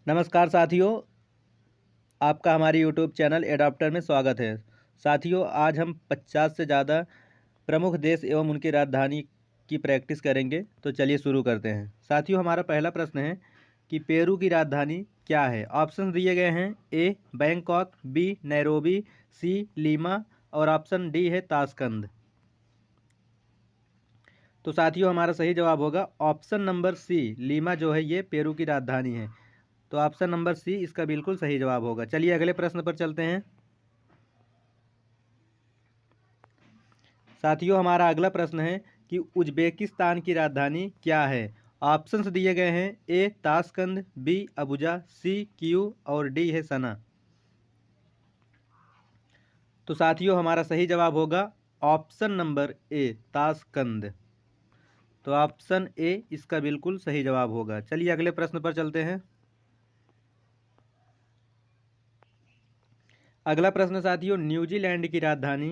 नमस्कार साथियों, आपका हमारे यूट्यूब चैनल एडाप्टर में स्वागत है। साथियों, आज हम 50 से ज़्यादा प्रमुख देश एवं उनकी राजधानी की प्रैक्टिस करेंगे। तो चलिए शुरू करते हैं। साथियों, हमारा पहला प्रश्न है कि पेरू की राजधानी क्या है। ऑप्शन दिए गए हैं: ए बैंकॉक, बी नैरोबी, सी लीमा और ऑप्शन डी है ताशकंद। तो साथियों, हमारा सही जवाब होगा ऑप्शन नंबर सी, लीमा जो है ये पेरू की राजधानी है। तो ऑप्शन नंबर सी इसका बिल्कुल सही जवाब होगा। चलिए अगले प्रश्न पर चलते हैं। साथियों, हमारा अगला प्रश्न है कि उज्बेकिस्तान की राजधानी क्या है। ऑप्शंस दिए गए हैं: A Tashkent, B Abuja, C क्यू और डी है सना। तो साथियों, हमारा सही जवाब होगा ऑप्शन नंबर ए ताशकंद। तो ऑप्शन ए इसका बिल्कुल सही जवाब होगा। चलिए अगले प्रश्न पर चलते हैं। अगला प्रश्न साथियों, न्यूजीलैंड की राजधानी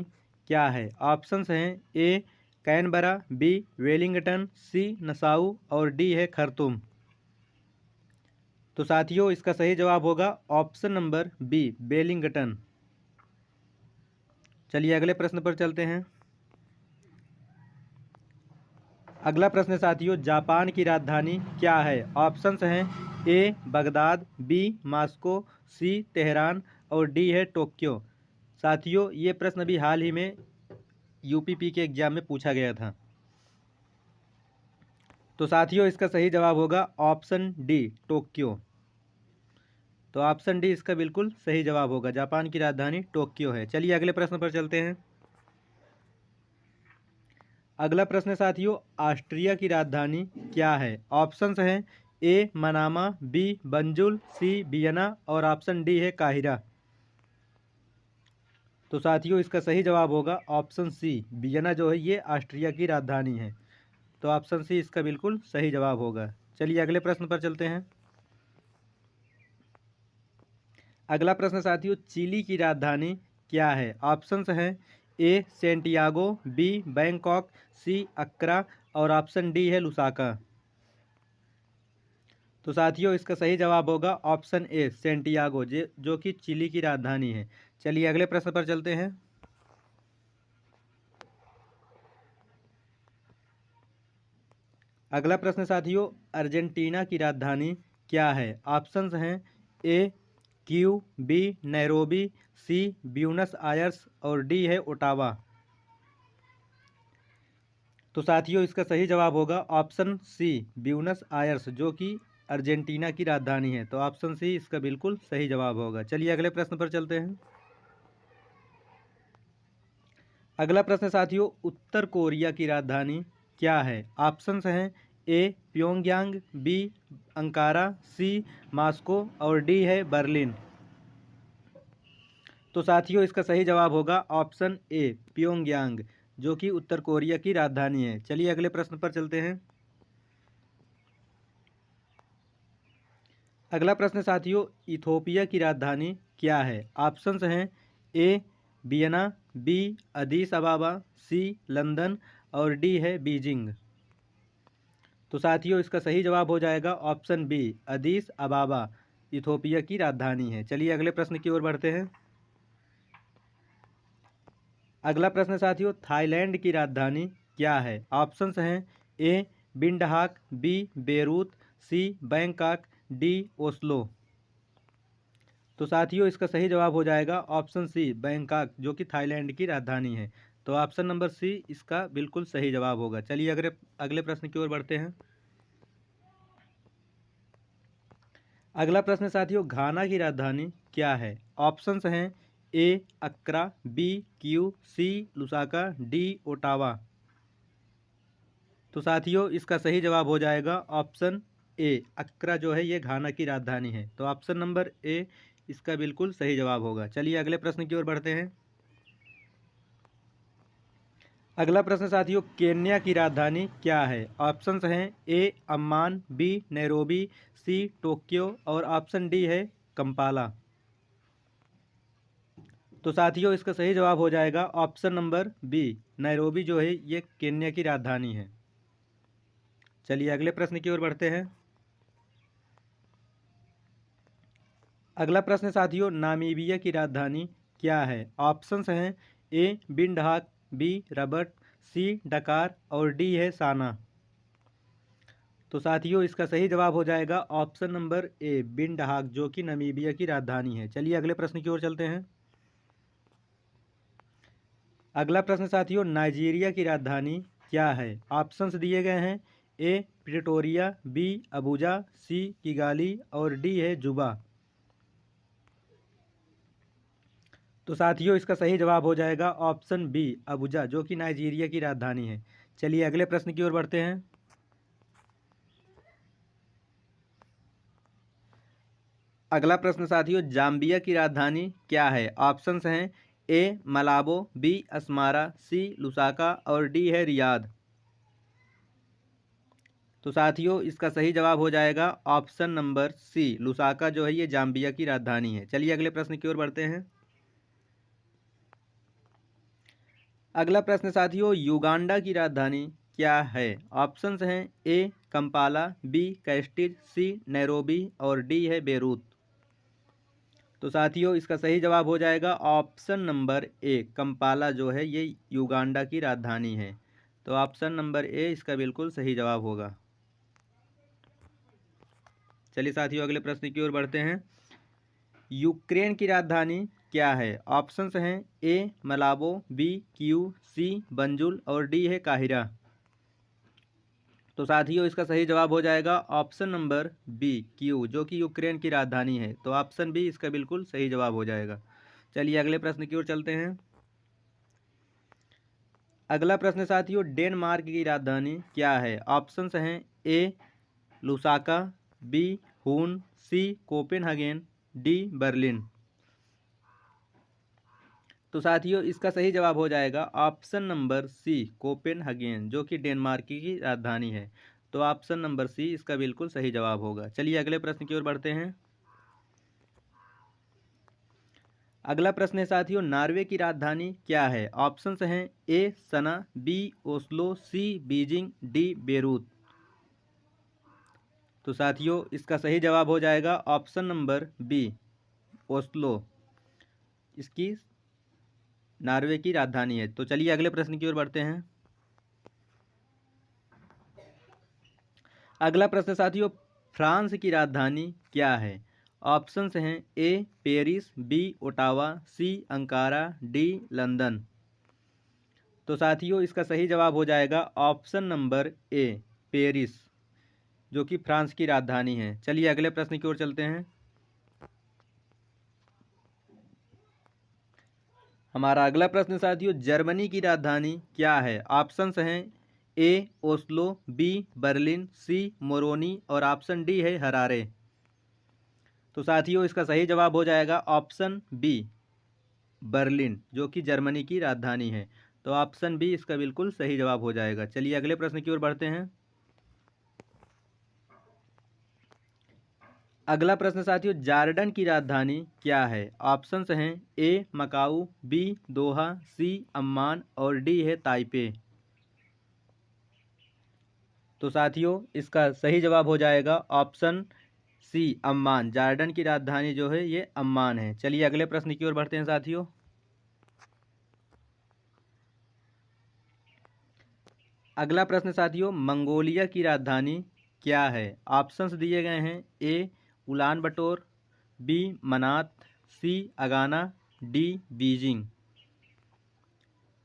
क्या है। ऑप्शंस हैं: ए कैनबरा, बी वेलिंगटन, सी नसाउ और डी है खर्तुम। तो साथियों, इसका सही जवाब होगा ऑप्शन नंबर बी वेलिंगटन। चलिए अगले प्रश्न पर चलते हैं। अगला प्रश्न साथियों, जापान की राजधानी क्या है। ऑप्शंस हैं: ए बगदाद, बी मास्को, सी तेहरान और डी है टोक्यो। साथियों, ये प्रश्न भी हाल ही में यूपीपी के एग्जाम में पूछा गया था। तो साथियों, इसका सही जवाब होगा ऑप्शन डी टोक्यो। तो ऑप्शन डी इसका बिल्कुल सही जवाब होगा। जापान की राजधानी टोक्यो है। चलिए अगले प्रश्न पर चलते हैं। अगला प्रश्न साथियों, ऑस्ट्रिया की राजधानी क्या है। ऑप्शंस हैं: ए मनामा, बी बंजुल, सी वियना और ऑप्शन डी है काहिरा। तो साथियों, इसका सही जवाब होगा ऑप्शन सी वियना जो है ये ऑस्ट्रिया की राजधानी है। तो ऑप्शन सी इसका बिल्कुल सही जवाब होगा। चलिए अगले प्रश्न पर चलते हैं। अगला प्रश्न साथियों, चिली की राजधानी क्या है। ऑप्शंस हैं: ए सेंटियागो, बी बैंकॉक, सी अक्रा और ऑप्शन डी है लुसाका। तो साथियों, इसका सही जवाब होगा ऑप्शन ए सेंटियागो जो कि चिली की राजधानी है। चलिए अगले प्रश्न पर चलते हैं। अगला प्रश्न साथियों, अर्जेंटीना की राजधानी क्या है। ऑप्शंस हैं: ए क्यू, बी नैरोबी, सी ब्यूनस आयर्स और डी है ओटावा। तो साथियों, इसका सही जवाब होगा ऑप्शन सी ब्यूनस आयर्स जो कि अर्जेंटीना की राजधानी है। तो ऑप्शन सी इसका बिल्कुल सही जवाब होगा। चलिए अगले प्रश्न पर चलते हैं। अगला प्रश्न साथियों, उत्तर कोरिया की राजधानी क्या है। ऑप्शंस हैं: ए प्योंगयांग, बी अंकारा, सी मॉस्को और डी है बर्लिन। तो साथियों, इसका सही जवाब होगा ऑप्शन ए प्योंगयांग जो कि उत्तर कोरिया की राजधानी है। चलिए अगले प्रश्न पर चलते हैं। अगला प्रश्न साथियों, इथोपिया की राजधानी क्या है। ऑप्शंस हैं: ए वियना, बी अदीस अबाबा, सी लंदन और डी है बीजिंग। तो साथियों, इसका सही जवाब हो जाएगा ऑप्शन बी अदीस अबाबा इथोपिया की राजधानी है। चलिए अगले प्रश्न की ओर बढ़ते हैं। अगला प्रश्न साथियों, थाईलैंड की राजधानी क्या है। ऑप्शंस हैं: ए विंडहाक, बी बेरूत, सी बैंकॉक, डी ओस्लो। तो साथियों, इसका सही जवाब हो जाएगा ऑप्शन सी बैंकॉक जो कि थाईलैंड की राजधानी है। तो ऑप्शन नंबर सी इसका बिल्कुल सही जवाब होगा। चलिए अगले अगले प्रश्न की ओर बढ़ते हैं। अगला प्रश्न साथियों, घाना की राजधानी क्या है। ऑप्शंस हैं: ए अक्रा, बी क्यू, सी लुसाका, डी ओटावा। तो साथियों, इसका सही जवाब हो जाएगा ऑप्शन ए अक्रा जो है ये घाना की राजधानी है। तो ऑप्शन नंबर ए इसका बिल्कुल सही जवाब होगा। चलिए अगले प्रश्न की ओर बढ़ते हैं। अगला प्रश्न साथियों, केन्या की राजधानी क्या है। ऑप्शंस हैं: A Amman, B Nairobi, C Tokyo और ऑप्शन डी है कंपाला। तो साथियों, इसका सही जवाब हो जाएगा ऑप्शन नंबर बी नैरोबी जो है ये केन्या की राजधानी है। चलिए अगले प्रश्न की ओर बढ़ते हैं। अगला प्रश्न साथियों, नामीबिया की राजधानी क्या है? ऑप्शंस हैं ए विंडहाक, बी रबर्ट, सी डकार और डी है साना। तो साथियों इसका सही जवाब हो जाएगा ऑप्शन नंबर ए विंडहाक, जो कि नामीबिया की राजधानी है। चलिए अगले प्रश्न की ओर चलते हैं। अगला प्रश्न साथियों, नाइजीरिया की राजधानी क्या है? ऑप्शंस दिए गए हैं ए प्रिटोरिया, बी अबूजा, सी किगाली और डी है जुबा। तो साथियों इसका सही जवाब हो जाएगा ऑप्शन बी अबूजा, जो कि नाइजीरिया की राजधानी है। चलिए अगले प्रश्न की ओर बढ़ते हैं। अगला प्रश्न साथियों, जाम्बिया की राजधानी क्या है? ऑप्शंस हैं ए मलाबो, बी अस्मारा, सी लुसाका और डी है रियाद। तो साथियों इसका सही जवाब हो जाएगा ऑप्शन नंबर सी लुसाका, जो है ये जाम्बिया की राजधानी है। चलिए अगले प्रश्न की ओर बढ़ते हैं। अगला प्रश्न साथियों, युगांडा की राजधानी क्या है? ऑप्शंस हैं ए कंपाला, बी कैस्टिज, सी नैरोबी और डी है बेरूत। तो साथियों इसका सही जवाब हो जाएगा ऑप्शन नंबर ए कंपाला, जो है ये युगांडा की राजधानी है। तो ऑप्शन नंबर ए इसका बिल्कुल सही जवाब होगा। चलिए साथियों अगले प्रश्न की ओर बढ़ते हैं। यूक्रेन की राजधानी क्या है? ऑप्शंस हैं ए मलाबो, बी क्यू, सी बंजुल और डी है काहिरा। तो साथियों इसका सही जवाब हो जाएगा ऑप्शन नंबर बी क्यू, जो कि यूक्रेन की राजधानी है। तो ऑप्शन बी इसका बिल्कुल सही जवाब हो जाएगा। चलिए अगले प्रश्न की ओर चलते हैं। अगला प्रश्न साथियों, डेनमार्क की राजधानी क्या है? ऑप्शंस हैं ए लुसाका, बी हून, सी कोपेनहेगन, डी बर्लिन। तो साथियों इसका सही जवाब हो जाएगा ऑप्शन नंबर सी कोपेनहेगन, जो कि डेनमार्क की राजधानी है। तो ऑप्शन नंबर सी इसका बिल्कुल सही जवाब होगा। चलिए अगले प्रश्न की ओर बढ़ते हैं। अगला प्रश्न है साथियों, नॉर्वे की राजधानी क्या है? ऑप्शंस हैं ए सना, बी ओस्लो, सी बीजिंग, डी बेरूत। तो साथियों इसका सही जवाब हो जाएगा ऑप्शन नंबर बी ओस्लो, इसकी नॉर्वे की राजधानी है। तो चलिए अगले प्रश्न की ओर बढ़ते हैं। अगला प्रश्न साथियों, फ्रांस की राजधानी क्या है? ऑप्शंस हैं ए पेरिस, बी ओटावा, सी अंकारा, डी लंदन। तो साथियों इसका सही जवाब हो जाएगा ऑप्शन नंबर ए पेरिस, जो कि फ्रांस की राजधानी है। चलिए अगले प्रश्न की ओर चलते हैं। हमारा अगला प्रश्न साथियों, जर्मनी की राजधानी क्या है? ऑप्शंस हैं ए ओस्लो, बी बर्लिन, सी मोरोनी और ऑप्शन डी है हरारे। तो साथियों इसका सही जवाब हो जाएगा ऑप्शन बी बर्लिन, जो कि जर्मनी की राजधानी है। तो ऑप्शन बी इसका बिल्कुल सही जवाब हो जाएगा। चलिए अगले प्रश्न की ओर बढ़ते हैं। अगला प्रश्न साथियों, जॉर्डन की राजधानी क्या है? ऑप्शंस हैं ए मकाऊ, बी दोहा, सी अम्मान और डी है ताइपे। तो साथियों इसका सही जवाब हो जाएगा ऑप्शन सी अम्मान, जॉर्डन की राजधानी जो है ये अम्मान है। चलिए अगले प्रश्न की ओर बढ़ते हैं साथियों। अगला प्रश्न साथियों, मंगोलिया की राजधानी क्या है? ऑप्शंस दिए गए हैं ए उलान बटोर, बी मनात, सी अगाना, डी बीजिंग।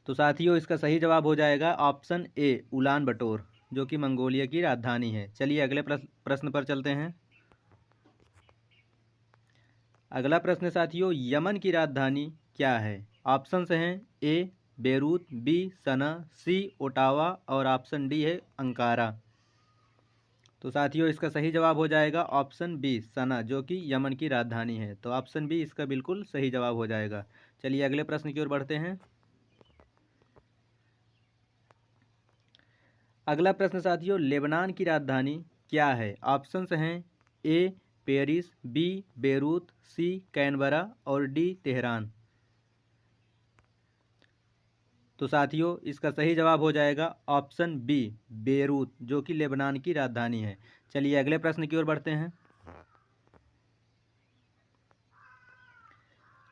तो साथियों इसका सही जवाब हो जाएगा ऑप्शन ए उलान बटोर, जो कि मंगोलिया की राजधानी है। चलिए अगले प्रश्न पर चलते हैं। अगला प्रश्न साथियों, यमन की राजधानी क्या है? ऑप्शंस हैं ए बेरूत, बी सना, सी ओटावा और ऑप्शन डी है अंकारा। तो साथियों इसका सही जवाब हो जाएगा ऑप्शन बी सना, जो कि यमन की राजधानी है। तो ऑप्शन बी इसका बिल्कुल सही जवाब हो जाएगा। चलिए अगले प्रश्न की ओर बढ़ते हैं। अगला प्रश्न साथियों, लेबनान की राजधानी क्या है? ऑप्शंस हैं ए Paris, B Beirut, C Canberra और डी तेहरान। तो साथियों इसका सही जवाब हो जाएगा ऑप्शन बी बेरूत, जो कि लेबनान की राजधानी है। चलिए अगले प्रश्न की ओर बढ़ते हैं।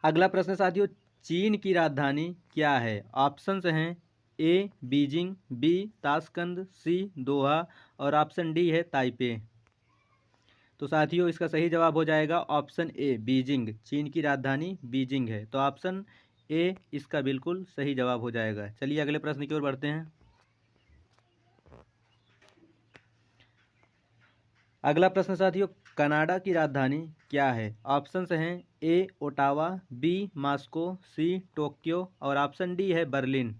अगला प्रश्न साथियों, चीन की राजधानी क्या है? ऑप्शंस हैं ए बीजिंग, बी ताशकंद, सी दोहा और ऑप्शन डी है ताइपे। तो साथियों इसका सही जवाब हो जाएगा ऑप्शन ए बीजिंग। चीन की राजधानी बीजिंग है, तो ऑप्शन ए इसका बिल्कुल सही जवाब हो जाएगा। चलिए अगले प्रश्न की ओर बढ़ते हैं। अगला प्रश्न साथियों, कनाडा की राजधानी क्या है? ऑप्शंस हैं A Ottawa, B Moscow, C Tokyo और ऑप्शन डी है बर्लिन।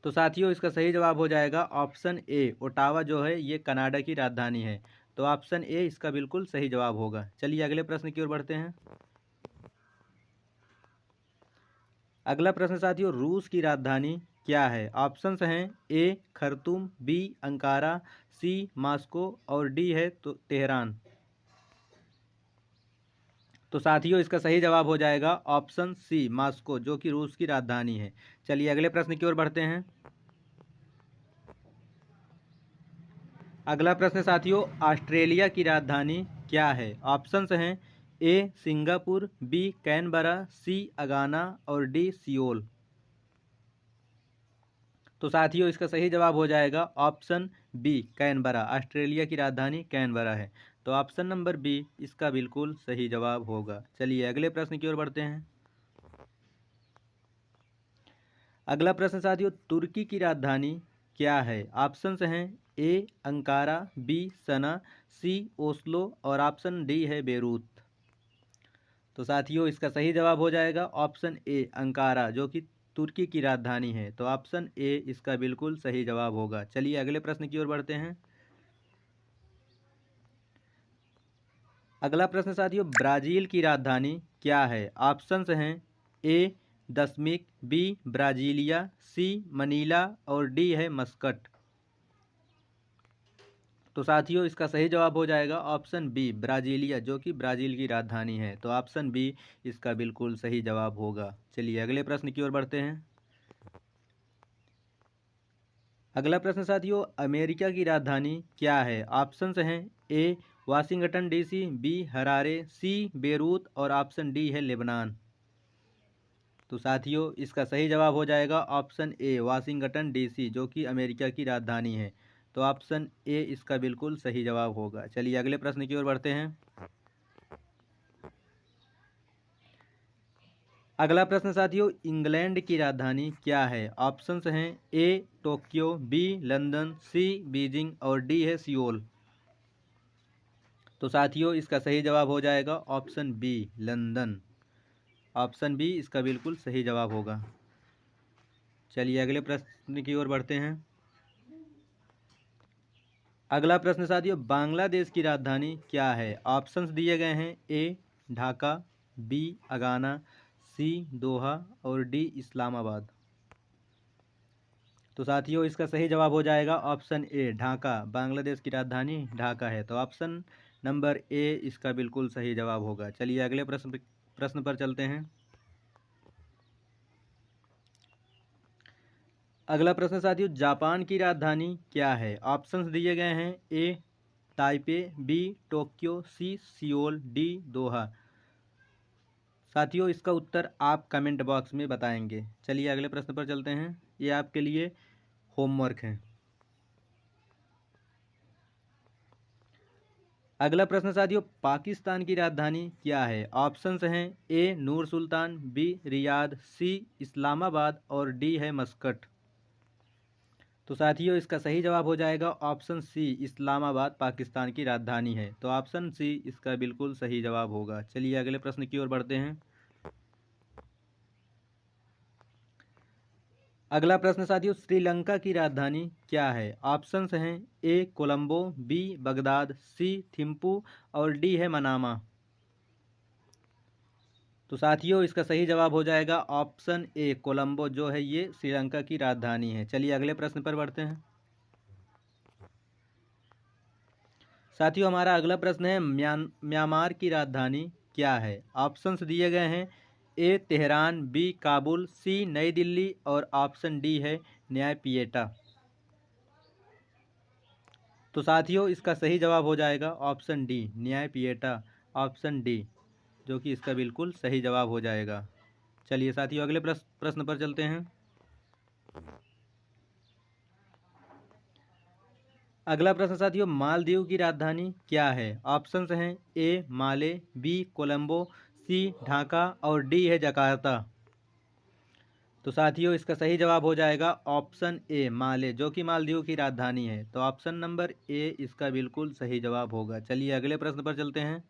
तो साथियों इसका सही जवाब हो जाएगा ऑप्शन ए ओटावा, जो है ये कनाडा की राजधानी है। तो ऑप्शन ए इसका बिल्कुल सही जवाब होगा। चलिए अगले प्रश्न की ओर बढ़ते हैं। अगला प्रश्न साथियों, रूस की राजधानी क्या है? ऑप्शंस हैं ए खर्तूम, बी अंकारा, सी मॉस्को और डी है तो तेहरान। तो साथियों इसका सही जवाब हो जाएगा ऑप्शन सी मॉस्को, जो कि रूस की राजधानी है। चलिए अगले प्रश्न की ओर बढ़ते हैं। अगला प्रश्न साथियों, ऑस्ट्रेलिया की राजधानी क्या है? ऑप्शंस हैं ए सिंगापुर, बी कैनबरा, सी अगाना और डी सियोल। तो साथियों इसका सही जवाब हो जाएगा ऑप्शन बी कैनबरा। ऑस्ट्रेलिया की राजधानी कैनबरा है, तो ऑप्शन नंबर बी इसका बिल्कुल सही जवाब होगा। चलिए अगले प्रश्न की ओर बढ़ते हैं। अगला प्रश्न साथियों, तुर्की की राजधानी क्या है? ऑप्शंस हैं ए अंकारा, बी सना, सी ओस्लो और ऑप्शन डी है बेरूत। तो साथियों इसका सही जवाब हो जाएगा ऑप्शन ए अंकारा, जो कि तुर्की की राजधानी है। तो ऑप्शन ए इसका बिल्कुल सही जवाब होगा। चलिए अगले प्रश्न की ओर बढ़ते हैं। अगला प्रश्न साथियों, ब्राज़ील की राजधानी क्या है? ऑप्शंस हैं ए दशमिक, बी ब्राजीलिया, सी मनीला और डी है मस्कट। तो साथियों इसका सही जवाब हो जाएगा ऑप्शन बी ब्राजीलिया, जो कि ब्राज़ील की राजधानी है। तो ऑप्शन बी इसका बिल्कुल सही जवाब होगा। चलिए अगले प्रश्न की ओर बढ़ते हैं। अगला प्रश्न साथियों, अमेरिका की राजधानी क्या है? ऑप्शंस हैं ए वाशिंगटन डीसी, बी हरारे, सी बेरूत और ऑप्शन डी है लेबनान। तो साथियों इसका सही जवाब हो जाएगा ऑप्शन ए वाशिंगटन डीसी, जो कि अमेरिका की राजधानी है। तो ऑप्शन ए इसका बिल्कुल सही जवाब होगा। चलिए अगले प्रश्न की ओर बढ़ते हैं। अगला प्रश्न साथियों, इंग्लैंड की राजधानी क्या है? ऑप्शंस हैं A Tokyo, B London, C Beijing और डी है सियोल। तो साथियों इसका सही जवाब हो जाएगा option B London. Option B इसका बिल्कुल सही जवाब होगा। चलिए अगले प्रश्न की ओर बढ़ते हैं। अगला प्रश्न साथियों, बांग्लादेश की राजधानी क्या है? ऑप्शंस दिए गए हैं ए ढाका, बी अगाना, सी दोहा और डी इस्लामाबाद। तो साथियों इसका सही जवाब हो जाएगा ऑप्शन ए ढाका। बांग्लादेश की राजधानी ढाका है, तो ऑप्शन नंबर ए इसका बिल्कुल सही जवाब होगा। चलिए अगले प्रश्न पर चलते हैं। अगला प्रश्न साथियों, जापान की राजधानी क्या है? ऑप्शंस दिए गए हैं ए Taipei, B Tokyo, C Seoul, D दोहा। साथियों इसका उत्तर आप कमेंट बॉक्स में बताएंगे। चलिए अगले प्रश्न पर चलते हैं, ये आपके लिए होमवर्क है। अगला प्रश्न साथियों, पाकिस्तान की राजधानी क्या है? ऑप्शंस हैं ए नूर सुल्तान, बी रियाद, सी इस्लामाबाद और डी है मस्कट। तो साथियों इसका सही जवाब हो जाएगा ऑप्शन सी इस्लामाबाद पाकिस्तान की राजधानी है। तो ऑप्शन सी इसका बिल्कुल सही जवाब होगा। चलिए अगले प्रश्न की ओर बढ़ते हैं। अगला प्रश्न साथियों, श्रीलंका की राजधानी क्या है? ऑप्शंस हैं ए कोलंबो, बी बगदाद, सी थिम्पू और डी है मनामा। तो साथियों इसका सही जवाब हो जाएगा ऑप्शन ए कोलंबो, जो है ये श्रीलंका की राजधानी है। चलिए अगले प्रश्न पर बढ़ते हैं। साथियों हमारा अगला प्रश्न है, म्यांमार की राजधानी क्या है? ऑप्शंस दिए गए हैं ए तेहरान, बी काबुल, सी नई दिल्ली और ऑप्शन डी है न्यायपीएटा। तो साथियों इसका सही जवाब हो जाएगा option D Naypyidaw. Option D. जो कि इसका बिल्कुल सही जवाब हो जाएगा। चलिए साथियों अगले प्रश्न पर चलते हैं। अगला प्रश्न साथियों, मालदीव की राजधानी क्या है? ऑप्शंस हैं ए माले, बी कोलंबो, सी ढाका और डी है जकार्ता। तो साथियों इसका सही जवाब हो जाएगा ऑप्शन ए माले, जो कि मालदीव की राजधानी है। तो ऑप्शन नंबर ए इसका बिल्कुल सही जवाब होगा। चलिए अगले प्रश्न पर चलते हैं।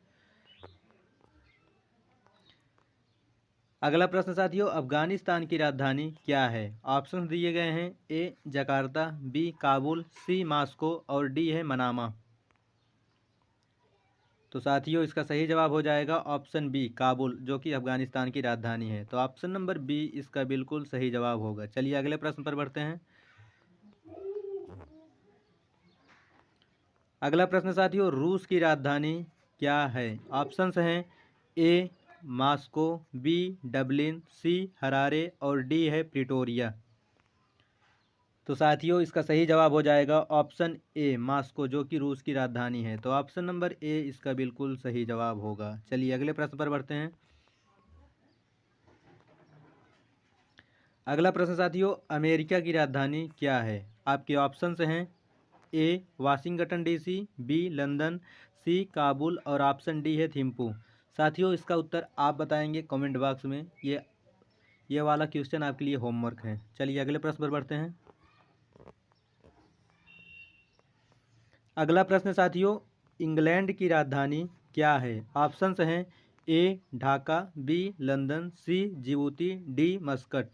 अगला प्रश्न साथियों, अफगानिस्तान की राजधानी क्या है? ऑप्शन दिए गए हैं ए जकार्ता, बी काबुल, सी मास्को और डी है मनामा। तो साथियों इसका सही जवाब हो जाएगा ऑप्शन बी काबुल, जो कि अफगानिस्तान की राजधानी है। तो ऑप्शन नंबर बी इसका बिल्कुल सही जवाब होगा। चलिए अगले प्रश्न पर बढ़ते हैं। अगला प्रश्न साथियों, रूस की राजधानी क्या है? ऑप्शंस हैं ए मास्को, बी डबलिन, सी हरारे और डी है प्रिटोरिया। तो साथियों इसका सही जवाब हो जाएगा ऑप्शन ए मास्को, जो कि रूस की राजधानी है। तो ऑप्शन नंबर ए इसका बिल्कुल सही जवाब होगा। चलिए अगले प्रश्न पर बढ़ते हैं। अगला प्रश्न साथियों, अमेरिका की राजधानी क्या है? आपके ऑप्शंस हैं ए वाशिंगटन डीसी, बी लंदन, सी काबुल और ऑप्शन डी है थिम्पू। साथियों इसका उत्तर आप बताएंगे कमेंट बॉक्स में। ये वाला क्वेश्चन आपके लिए होमवर्क है। चलिए अगले प्रश्न पर बढ़ते हैं। अगला प्रश्न साथियों, इंग्लैंड की राजधानी क्या है? ऑप्शंस हैं ए ढाका, बी लंदन, सी जिबूती, डी मस्कट।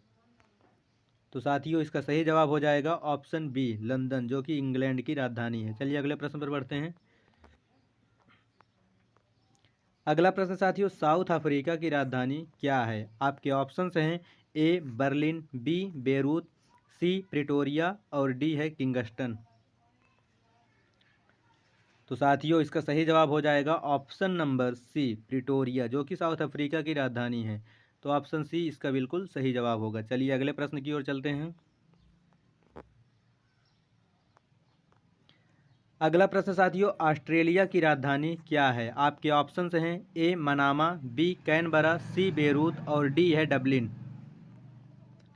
तो साथियों इसका सही जवाब हो जाएगा ऑप्शन बी लंदन, जो कि इंग्लैंड की राजधानी है। चलिए अगले प्रश्न पर बढ़ते हैं। अगला प्रश्न साथियों, साउथ अफ्रीका की राजधानी क्या है? आपके ऑप्शंस हैं ए बर्लिन, बी बेरूत, सी प्रिटोरिया और डी है किंगस्टन। तो साथियों इसका सही जवाब हो जाएगा ऑप्शन नंबर सी प्रिटोरिया, जो कि साउथ अफ्रीका की राजधानी है। तो ऑप्शन सी इसका बिल्कुल सही जवाब होगा। चलिए अगले प्रश्न की ओर चलते हैं। अगला प्रश्न साथियों, ऑस्ट्रेलिया की राजधानी क्या है? आपके ऑप्शंस हैं ए मनामा, बी कैनबरा, सी बेरूत और डी है डबलिन।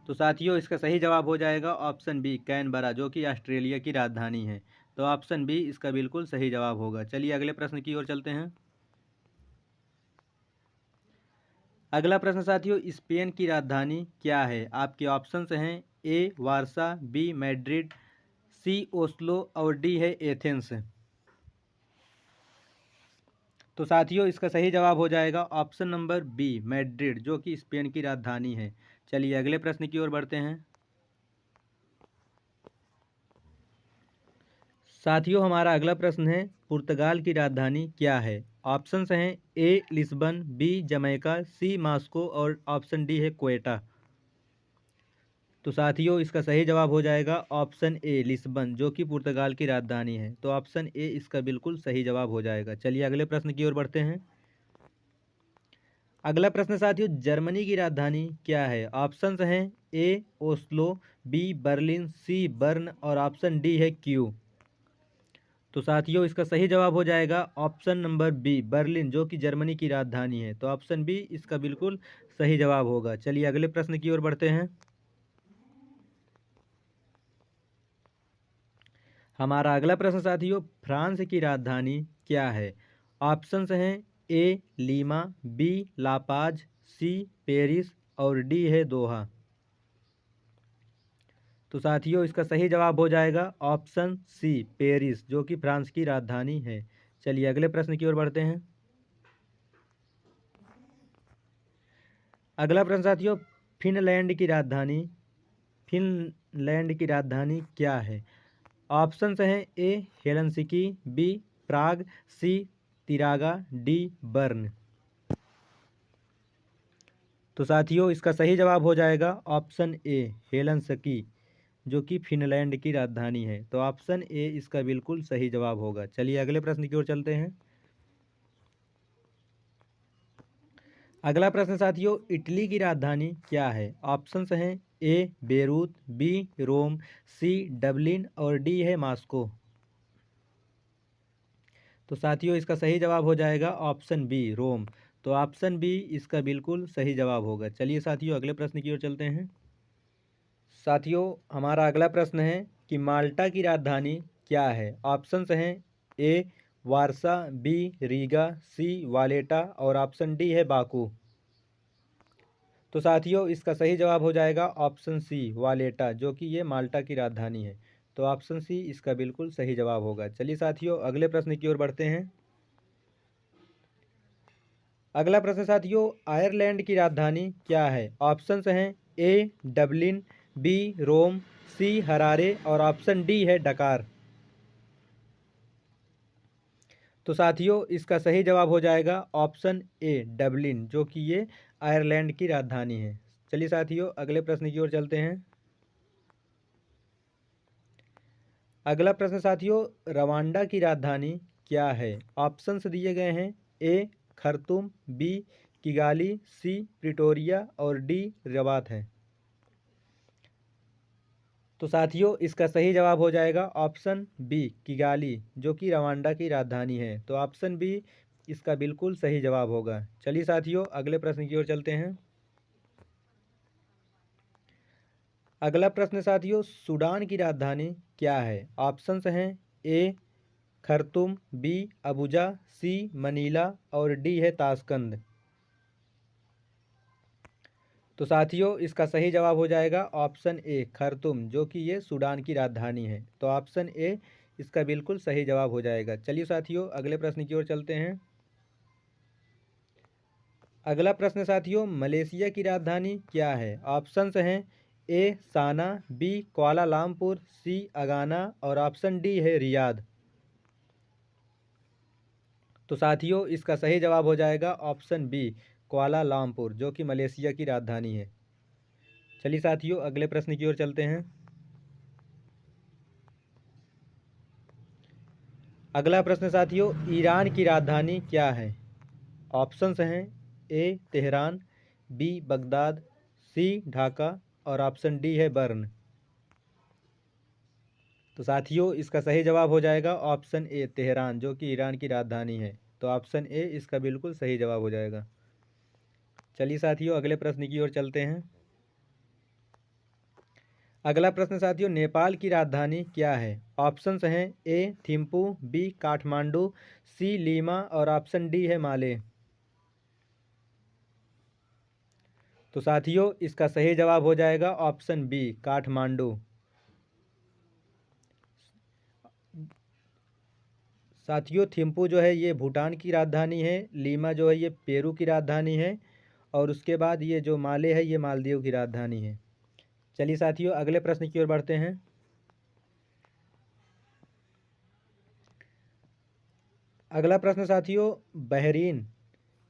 तो साथियों इसका सही जवाब हो जाएगा ऑप्शन बी कैनबरा, जो कि ऑस्ट्रेलिया की राजधानी है। तो ऑप्शन बी इसका बिल्कुल सही जवाब होगा। चलिए अगले प्रश्न की ओर चलते हैं। अगला प्रश्न साथियों, स्पेन की राजधानी क्या है? आपके ऑप्शंस हैं ए वारसा, बी मैड्रिड, सी ओस्लो और डी है एथेंस। तो साथियों इसका सही जवाब हो जाएगा ऑप्शन नंबर बी मैड्रिड, जो कि स्पेन की राजधानी है। चलिए अगले प्रश्न की ओर बढ़ते हैं। साथियों हमारा अगला प्रश्न है, पुर्तगाल की राजधानी क्या है? ऑप्शंस हैं ए लिस्बन, बी जमैका, सी मास्को और ऑप्शन डी है क्वेटा। तो साथियों इसका सही जवाब हो जाएगा ऑप्शन ए लिस्बन, जो कि पुर्तगाल की राजधानी है। तो ऑप्शन ए इसका बिल्कुल सही जवाब हो जाएगा। चलिए अगले प्रश्न की ओर बढ़ते हैं। अगला प्रश्न साथियों, जर्मनी की राजधानी क्या है? ऑप्शंस हैं ए ओस्लो, बी बर्लिन, सी बर्न और ऑप्शन डी है क्यू। तो साथियों इसका सही जवाब हो जाएगा ऑप्शन नंबर बी बर्लिन, जो कि जर्मनी की राजधानी है। तो ऑप्शन बी इसका बिल्कुल सही जवाब होगा। चलिए अगले प्रश्न की ओर बढ़ते हैं। हमारा अगला प्रश्न साथियों, फ्रांस की राजधानी क्या है? ऑप्शंस हैं A Lima, B La Paz, C Paris और डी है दोहा। तो साथियों इसका सही जवाब हो जाएगा ऑप्शन सी पेरिस, जो कि फ्रांस की राजधानी है। चलिए अगले प्रश्न की ओर बढ़ते हैं। अगला प्रश्न साथियों, फिनलैंड की राजधानी क्या है? ऑप्शंस हैं ए हेलसिंकी, बी प्राग, सी तिरागा, डी बर्न। तो साथियों इसका सही जवाब हो जाएगा ऑप्शन ए हेलसिंकी, जो कि फिनलैंड की राजधानी है। तो ऑप्शन ए इसका बिल्कुल सही जवाब होगा। चलिए अगले प्रश्न की ओर चलते हैं। अगला प्रश्न साथियों, इटली की राजधानी क्या है? ऑप्शंस हैं ए बेरूत, बी रोम, सी डबलिन और डी है मास्को। तो साथियों इसका सही जवाब हो जाएगा ऑप्शन बी रोम। तो ऑप्शन बी इसका बिल्कुल सही जवाब होगा। चलिए साथियों अगले प्रश्न की ओर चलते हैं। साथियों हमारा अगला प्रश्न है कि माल्टा की राजधानी क्या है। ऑप्शंस हैं ए वारसा, बी रीगा, सी वालेटा और ऑप्शन डी है बाकू। तो साथियों इसका सही जवाब हो जाएगा ऑप्शन सी वालेटा, जो कि ये माल्टा की राजधानी है। तो ऑप्शन सी इसका बिल्कुल सही जवाब होगा। चलिए साथियों अगले प्रश्न की ओर बढ़ते हैं। अगला प्रश्न साथियों आयरलैंड की राजधानी क्या है। ऑप्शंस हैं ए डबलिन, बी रोम, सी हरारे और ऑप्शन डी है डकार। तो साथियों इसका सही जवाब हो जाएगा ऑप्शन ए डबलिन, जो कि ये आयरलैंड की राजधानी है। चलिए साथियों अगले प्रश्न की ओर चलते हैं। अगला प्रश्न साथियों रवांडा की राजधानी क्या है। ऑप्शंस दिए गए हैं ए खर्तुम, बी किगाली, सी प्रिटोरिया और डी रबात है। तो साथियों इसका सही जवाब हो जाएगा ऑप्शन बी किगाली, जो कि रवांडा की राजधानी है। तो ऑप्शन बी इसका बिल्कुल सही जवाब होगा। चलिए साथियों अगले प्रश्न की ओर चलते हैं। अगला प्रश्न साथियों सूडान की राजधानी क्या है। ऑप्शंस हैं ए खर्तुम, बी अबुजा, सी मनीला और डी है ताशकंद। तो साथियों इसका सही जवाब हो जाएगा ऑप्शन ए खर्तुम, जो कि ये सूडान की राजधानी है। तो ऑप्शन ए इसका बिल्कुल सही जवाब हो जाएगा। चलिए साथियों अगले प्रश्न की ओर चलते हैं। अगला प्रश्न साथियों मलेशिया की राजधानी क्या है। ऑप्शंस हैं ए साना, बी कुआलालंपुर, सी अगाना और ऑप्शन डी है रियाद। तो साथियों इसका सही जवाब हो जाएगा ऑप्शन बी कुआलालंपुर, जो कि मलेशिया की राजधानी है। चलिए साथियों अगले प्रश्न की ओर चलते हैं। अगला प्रश्न साथियों ईरान की राजधानी क्या है। ऑप्शंस हैं ए तेहरान, बी बगदाद, सी ढाका और ऑप्शन डी है बर्न। तो साथियों इसका सही जवाब हो जाएगा ऑप्शन ए तेहरान, जो कि ईरान की राजधानी है। तो ऑप्शन ए इसका बिल्कुल सही जवाब हो जाएगा। चलिए साथियों अगले प्रश्न की ओर चलते हैं। अगला प्रश्न साथियों नेपाल की राजधानी क्या है। ऑप्शंस हैं ए थिम्पू, बी काठमांडू, सी लीमा और ऑप्शन डी है माले। तो साथियों इसका सही जवाब हो जाएगा ऑप्शन बी काठमांडू। साथियों थिम्पू जो है ये भूटान की राजधानी है, लीमा जो है ये पेरू की राजधानी है और उसके बाद ये जो माले है ये मालदीव की राजधानी है। चलिए साथियों अगले प्रश्न की ओर बढ़ते हैं। अगला प्रश्न साथियों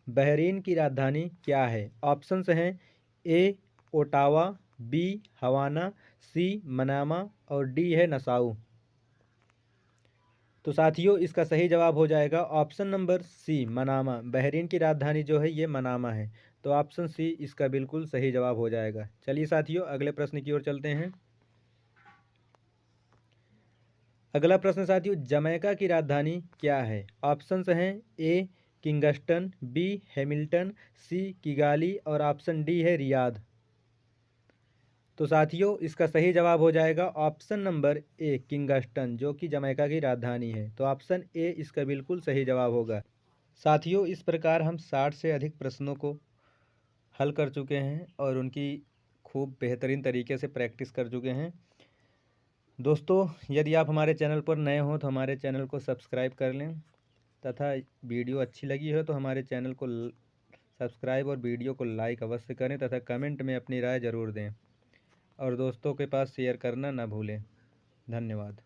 बहरीन की राजधानी क्या है। ऑप्शंस हैं A Ottawa, B Havana, C Manama और डी है नसाऊ। तो साथियों इसका सही जवाब हो जाएगा option number C Manama. Bahrain की राजधानी जो है ये मनामा है। तो ऑप्शन सी इसका बिल्कुल सही जवाब हो जाएगा। चलिए साथियों अगले प्रश्न की ओर चलते हैं। अगला प्रश्न साथियों जमैका की राजधानी क्या है। ऑप्शंस हैं ए किंगस्टन, बी हैमिल्टन, सी किगाली और ऑप्शन डी है रियाद। तो साथियों इसका सही जवाब हो जाएगा ऑप्शन नंबर ए किंगस्टन, जो कि जमैका की राजधानी है। तो ऑप्शन ए इसका बिल्कुल सही जवाब होगा। साथियों इस प्रकार हम 60 से अधिक प्रश्नों को हल कर चुके हैं और उनकी खूब बेहतरीन तरीके से प्रैक्टिस कर चुके हैं। दोस्तों यदि आप हमारे चैनल पर नए हो तो हमारे चैनल को सब्सक्राइब कर लें तथा वीडियो अच्छी लगी हो तो हमारे चैनल को सब्सक्राइब और वीडियो को लाइक अवश्य करें तथा कमेंट में अपनी राय ज़रूर दें और दोस्तों के पास शेयर करना ना भूलें। धन्यवाद।